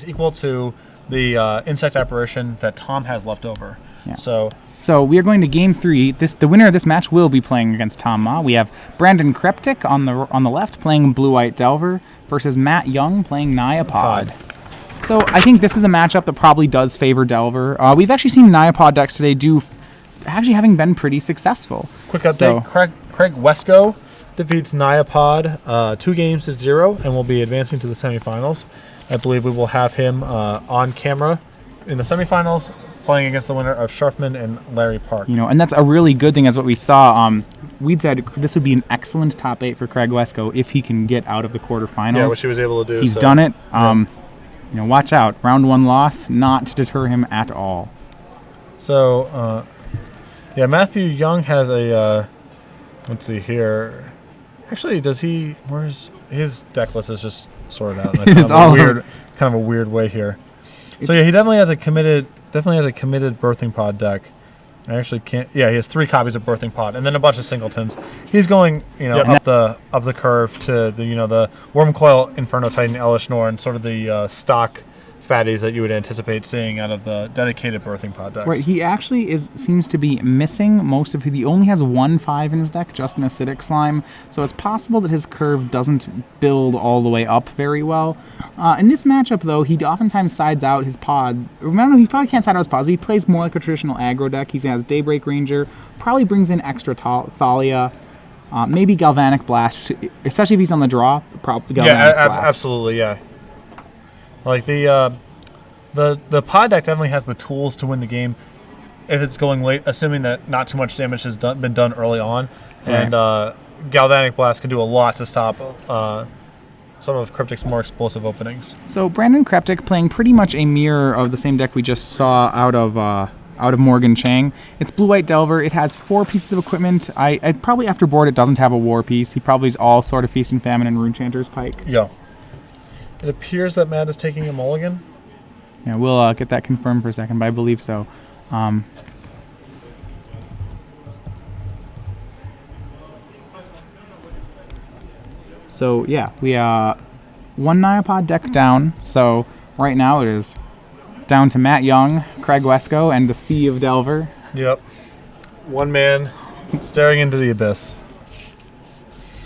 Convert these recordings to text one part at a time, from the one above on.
equal to the insect apparition that Tom has left over. Yeah. So we are going to game 3. The winner of this match will be playing against Tom Ma. We have Brandon Chreptyk on the left playing Blue-White Delver versus Matt Young playing Nyapod. So I think this is a matchup that probably does favor Delver. We've actually seen Nyapod decks today actually having been pretty successful. Quick update, Craig Wesco defeats Nyapod 2-0 and will be advancing to the semifinals. I believe we will have him on camera in the semifinals playing against the winner of Sharfman and Larry Park. And that's a really good thing, as what we saw. We'd said this would be an excellent top 8 for Craig Wesco if he can get out of the quarterfinals. Yeah, which he was able to do. He's done it. Watch out. Round 1 loss, not to deter him at all. So, Matthew Young has a, let's see here. Actually, where's his deck list is just sorted out in kind of a weird way here. So yeah, he definitely has a committed Birthing Pod deck. I actually can't. Yeah, he has 3 copies of Birthing Pod, and then a bunch of singletons. He's going, up the curve to the Wormcoil, Inferno Titan, Elishnorn, and sort of the stock fatties that you would anticipate seeing out of the dedicated Birthing Pod decks. Right. He actually seems to be missing most of. He only has 1 5 in his deck, just an Acidic Slime. So it's possible that his curve doesn't build all the way up very well. In this matchup, though, he oftentimes sides out his pod. Remember, he probably can't side out his pods. He plays more like a traditional aggro deck. He has Daybreak Ranger, probably brings in extra Thalia, maybe Galvanic Blast, especially if he's on the draw. Probably Galvanic Blast. Absolutely, yeah. Like the pod deck definitely has the tools to win the game if it's going late, assuming that not too much damage has been done early on, and Galvanic Blast can do a lot to stop some of Cryptyk's more explosive openings. So Brandon Chreptyk playing pretty much a mirror of the same deck we just saw out of Morgan Chang. It's Blue-White Delver. It has 4 pieces of equipment. I probably after board it doesn't have a war piece. He probably is all sort of Feast and Famine and Runechanter's Pike. Yeah. It appears that Matt is taking a mulligan. Yeah, we'll get that confirmed for a second, but I believe so. So yeah, we 1 Nyapod deck down. So right now it is down to Matt Young, Craig Wesco, and the Sea of Delver. Yep. One man staring into the abyss.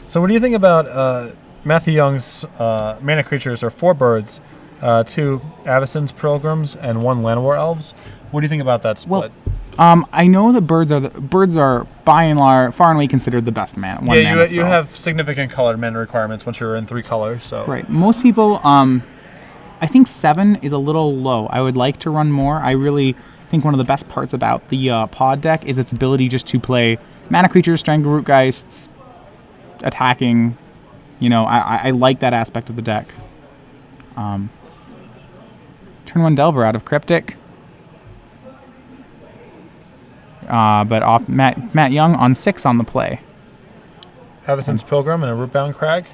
So what do you think about Matthew Young's mana creatures are 4 birds, 2 Avacyn's Pilgrims, and 1 Llanowar Elves. What do you think about that split? Well, I know that birds are by and large far and away considered the best mana. You have significant colored mana requirements once you're in 3 colors. So right, most people. I think 7 is a little low. I would like to run more. I really think one of the best parts about the pod deck is its ability just to play mana creatures, Strangleroot Geists, attacking. I like that aspect of the deck. Turn 1 Delver out of Cryptyk. But off Matt Young on 6 on the play. Avacyn's Pilgrim and a Rootbound Crag.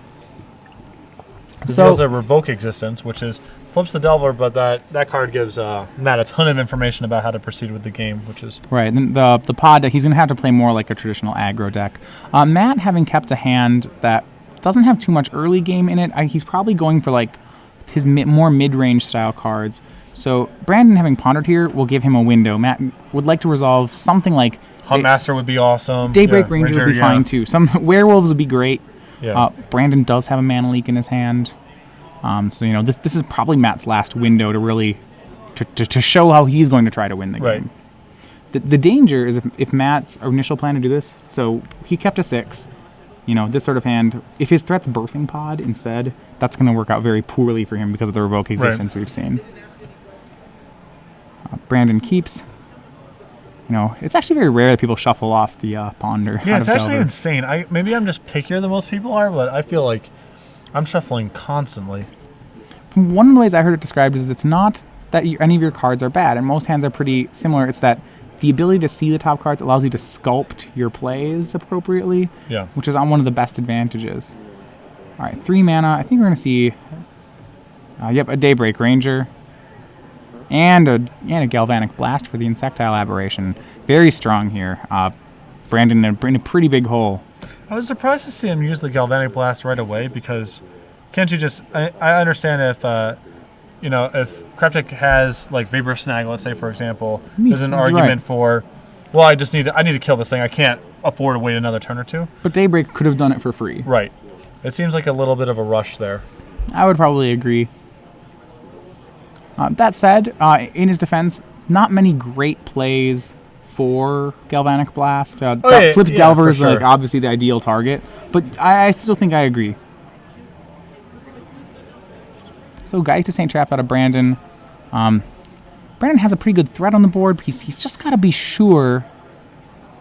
So has a Revoke Existence, which flips the Delver, but that card gives Matt a ton of information about how to proceed with the game, which is right. And the pod deck, he's gonna have to play more like a traditional aggro deck. Matt, having kept a hand that doesn't have too much early game in it, he's probably going for like his more mid-range style cards. So Brandon, having pondered here, will give him a window. Matt would like to resolve something like Huntmaster would be awesome. Daybreak Ranger would be fine too. Some werewolves would be great. Yeah. Brandon does have a mana leak in his hand, so this is probably Matt's last window to really to show how he's going to try to win the game. The danger is if Matt's initial plan to do this, so he kept a 6. This sort of hand, if his threat's Birthing Pod instead, that's going to work out very poorly for him because of the Revoke Existence we've seen. Brandon keeps. It's actually very rare that people shuffle off the Ponder. Yeah, it's actually insane. Maybe I'm just pickier than most people are, but I feel like I'm shuffling constantly. One of the ways I heard it described is it's not that any of your cards are bad, and most hands are pretty similar. It's that the ability to see the top cards allows you to sculpt your plays appropriately, which is one of the best advantages. All right, 3 mana. I think we're going to see, a Daybreak Ranger and a Galvanic Blast for the Insectile Aberration. Very strong here. Brandon in a pretty big hole. I was surprised to see him use the Galvanic Blast right away because can't you just... I understand if if Chreptyk has like Vapor Snag, let's say for example, there's an argument for, well, I need to kill this thing. I can't afford to wait another turn or two. But Daybreak could have done it for free. Right. It seems like a little bit of a rush there. I would probably agree. That said, in his defense, not many great plays for Galvanic Blast. Flipped Delver is like obviously the ideal target, but I still think I agree. So Geist to Saint Trap out of Brandon. Brandon has a pretty good threat on the board, but he's just got to be sure,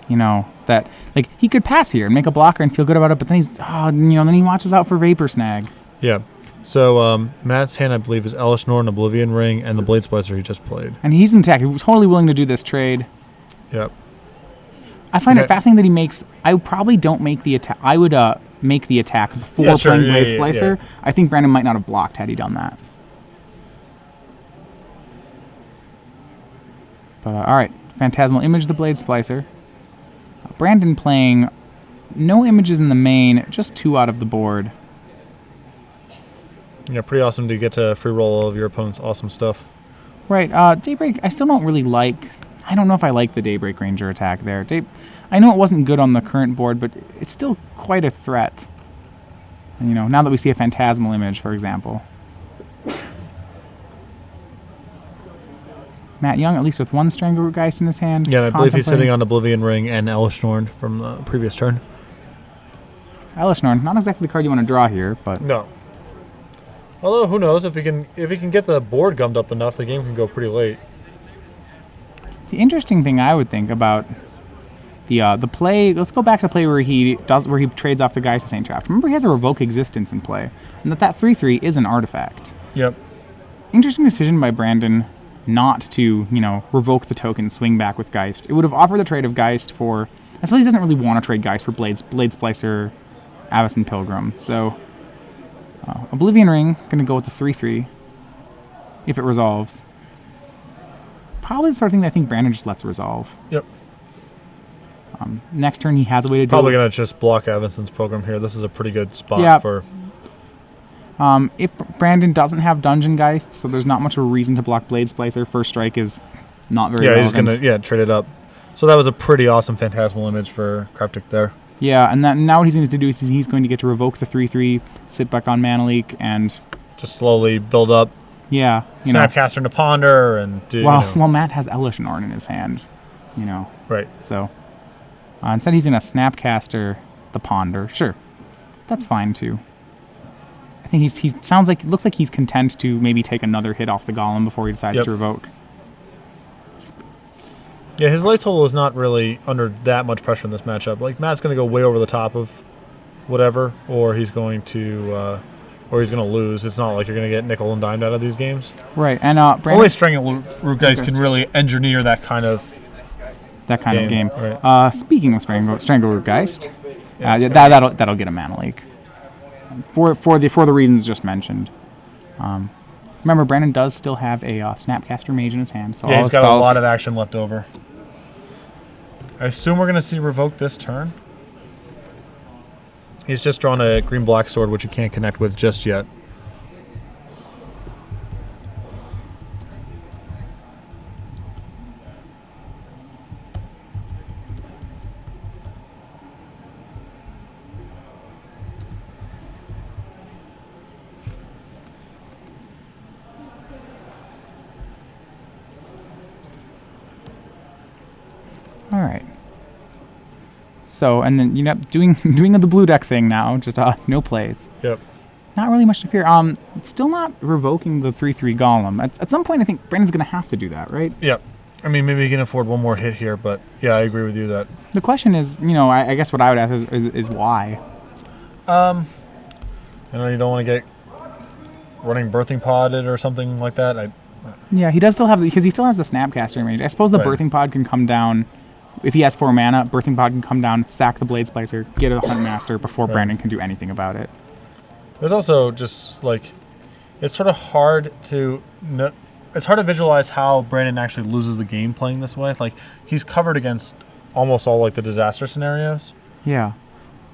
that like he could pass here and make a blocker and feel good about it, but then then he watches out for Vapor Snag. Yeah. So Matt's hand, I believe, is Elesh Norn, Oblivion Ring, and the Blade Splicer he just played. And he's in attack. He was totally willing to do this trade. Yep. I find it fascinating that he makes... I probably don't make the attack. I would make the attack before playing Blade Splicer. Yeah. I think Brandon might not have blocked had he done that. But, all right. Phantasmal Image the Blade Splicer. Brandon playing no images in the main, just 2 out of the board. Yeah, pretty awesome to get to free roll all of your opponent's awesome stuff. Right. Daybreak, I still don't really like... I don't know if I like the Daybreak Ranger attack there. I know it wasn't good on the current board, but it's still quite a threat. And, now that we see a Phantasmal Image, for example. Matt Young, at least with 1 Strangleroot Geist in his hand. Yeah, and I believe he's sitting on Oblivion Ring and Elesh Norn from the previous turn. Elesh Norn, not exactly the card you want to draw here, but... No. Although, who knows, if he can get the board gummed up enough, the game can go pretty late. The interesting thing I would think about the play, let's go back to the play where he trades off the Geist to Saint Trap. Remember, he has a Revoke Existence in play, and that 3/3 is an artifact. Yep. Interesting decision by Brandon not to, revoke the token, swing back with Geist. It would have offered the trade of Geist for... I suppose he doesn't really want to trade Geist for Blade Splicer, Avacyn Pilgrim, so... Oblivion Ring, going to go with the 3/3 if it resolves. Probably the sort of thing that I think Brandon just lets resolve. Yep. Next turn he has a way to do Probably going to just block Avacyn's Pilgrim here. This is a pretty good spot for... if Brandon doesn't have Dungeon Geist, so there's not much of a reason to block Blade Splicer, first strike is not very relevant. He's going to trade it up. So that was a pretty awesome Phantasmal Image for Chreptyk there. Yeah, and now what he's going to do is he's going to get to revoke the 3/3, sit back on Mana Leak, and... just slowly build up. Yeah. Snapcaster into Ponder, and do... Well, Matt has Elesh Norn in his hand, Right. So, instead he's going to Snapcaster the Ponder. Sure. That's fine, too. I think looks like he's content to maybe take another hit off the Golem before he decides to revoke. Yeah, his light total is not really under that much pressure in this matchup. Like, Matt's going to go way over the top of whatever, or he's going to lose. It's not like you're going to get nickel and dimed out of these games. Right, and only Strangleroot Geist can really engineer that kind of game. Right. Speaking of Strangleroot Geist, that'll get a Mana Leak for the reasons just mentioned. Remember, Brandon does still have a Snapcaster Mage in his hand, so he's got a lot of action left over. I assume we're going to see Revoke this turn. He's just drawn a green-black sword, which you can't connect with just yet. All right. So, and then doing the blue deck thing now, just no plays. Yep. Not really much to fear. Still not revoking the 3/3 Golem. At some point, I think Brandon's going to have to do that, right? Yep. I mean, maybe he can afford one more hit here, but yeah, I agree with you that. The question is, I guess what I would ask is why. You don't want to get running Birthing Podded or something like that. Yeah, he does still have because he still has the Snapcaster range. I suppose the Birthing Pod can come down. If he has 4 mana, Birthing Pod can come down, sack the Blade Splicer, get a Hunt Master before Brandon can do anything about it. There's also just it's sort of hard to visualize how Brandon actually loses the game playing this way. He's covered against almost all the disaster scenarios. Yeah.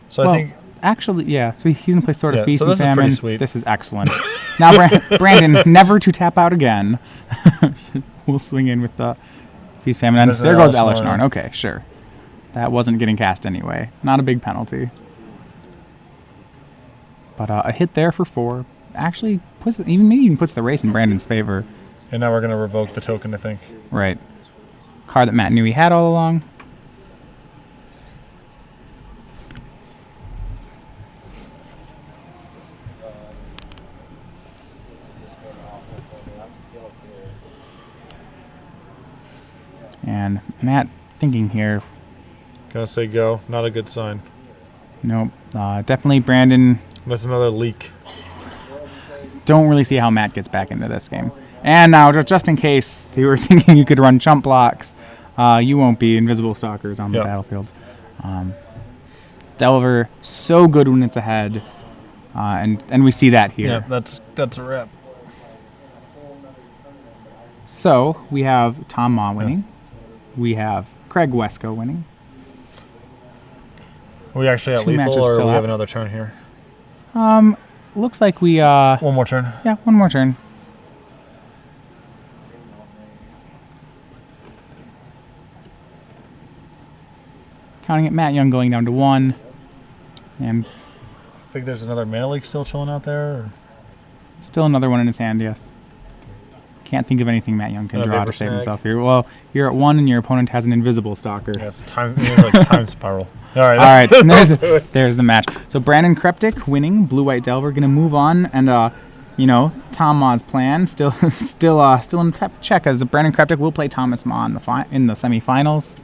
So I think actually, yeah. So he's gonna play Sword of Feast so and this is Famine. pretty sweet. This is excellent. Now, Brandon, never to tap out again. We'll swing in with the Feast Famine. And there goes Elish Norn. Okay, sure. That wasn't getting cast anyway. Not a big penalty. But a hit there for 4 actually puts maybe even puts the race in Brandon's favor. And now we're gonna revoke the token, I think. Right. Card that Matt knew he had all along. And Matt thinking here. Gonna say go. Not a good sign. Nope. Definitely Brandon. That's another leak. Don't really see how Matt gets back into this game. And now, just in case you were thinking you could run chump blocks, you won't be Invisible Stalkers on the battlefield. Delver, so good when it's ahead. And we see that here. Yeah, that's a wrap. So, we have Tom Ma winning. Yeah. We have Craig Wesco winning. Are we actually at lethal, or do we have another turn here? Looks like we... one more turn. Yeah, one more turn. Counting it, Matt Young going down to 1. And I think there's another Mana Leak still chilling out there. Or? Still another one in his hand, yes. Can't think of anything Matt Young can draw to save himself here. Well, you're at 1 and your opponent has an Invisible Stalker. Yeah, it's like time spiral. All right. There's the match. So Brandon Chreptyk winning, blue-white Delver, going to move on, and Tom Ma's plan still in check, as Brandon Chreptyk will play Thomas Ma in the semifinals.